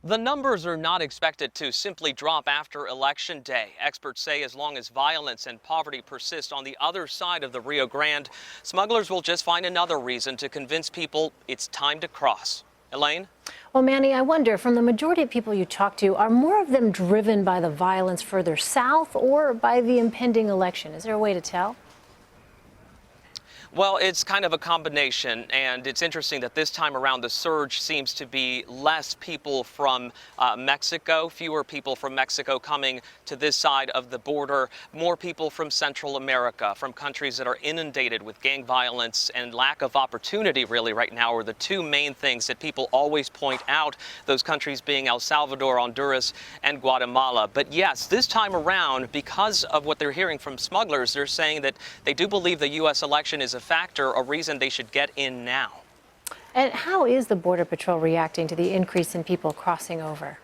The numbers are not expected to simply drop after Election Day. Experts say as long as violence and poverty persist on the other side of the Rio Grande, smugglers will just find another reason to convince people it's time to cross. Elaine? Well, Manny, I wonder, from the majority of people you talk to, are more of them driven by the violence further south or by the impending election? Is there a way to tell? Well, it's kind of a combination, and it's interesting that this time around the surge seems to be less people from Mexico, fewer people from Mexico coming to this side of the border, more people from Central America, from countries that are inundated with gang violence and lack of opportunity really right now are the two main things that people always point out, those countries being El Salvador, Honduras, and Guatemala. But yes, this time around, because of what they're hearing from smugglers, they're saying that they do believe the U.S. election is a factor, a reason they should get in now. And how is the Border Patrol reacting to the increase in people crossing over?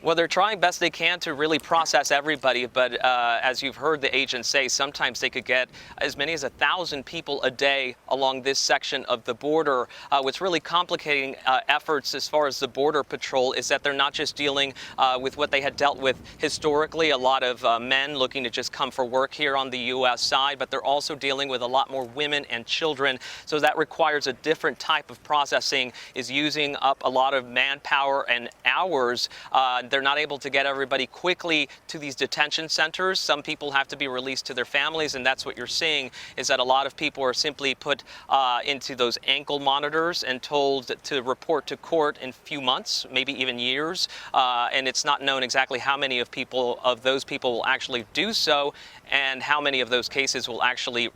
Well, they're trying best they can to really process everybody, but as you've heard the agents say, sometimes they could get as many as 1,000 people a day along this section of the border. What's really complicating efforts as far as the Border Patrol is that they're not just dealing with what they had dealt with historically, a lot of men looking to just come for work here on the U.S. side, but they're also dealing with a lot more women and children. So that requires a different type of processing, is using up a lot of manpower and hours. They're not able to get everybody quickly to these detention centers. Some people have to be released to their families, and that's what you're seeing, is that a lot of people are simply put into those ankle monitors and told to report to court in a few months, maybe even years. And it's not known exactly how many of those people will actually do so, and how many of those cases will actually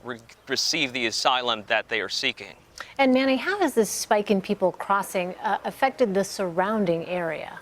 receive the asylum that they are seeking. And Manny, how has this spike in people crossing affected the surrounding area?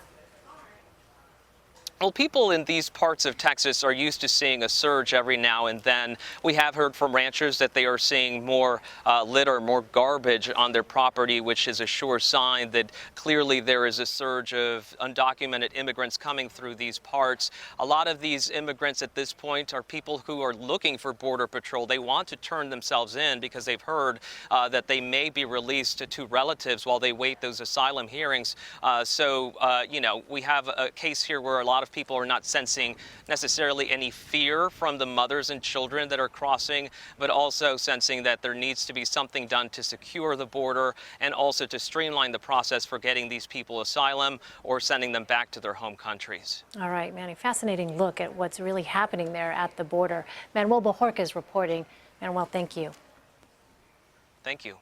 Well, people in these parts of Texas are used to seeing a surge every now and then. We have heard from ranchers that they are seeing more litter, more garbage on their property, which is a sure sign that clearly there is a surge of undocumented immigrants coming through these parts. A lot of these immigrants at this point are people who are looking for Border Patrol. They want to turn themselves in because they've heard that they may be released to relatives while they wait those asylum hearings. You know, we have a case here where a lot of people are not sensing necessarily any fear from the mothers and children that are crossing, but also sensing that there needs to be something done to secure the border and also to streamline the process for getting these people asylum or sending them back to their home countries. All right, Manny, fascinating look at what's really happening there at the border. Manuel Bojorquez reporting. Manuel, thank you. Thank you.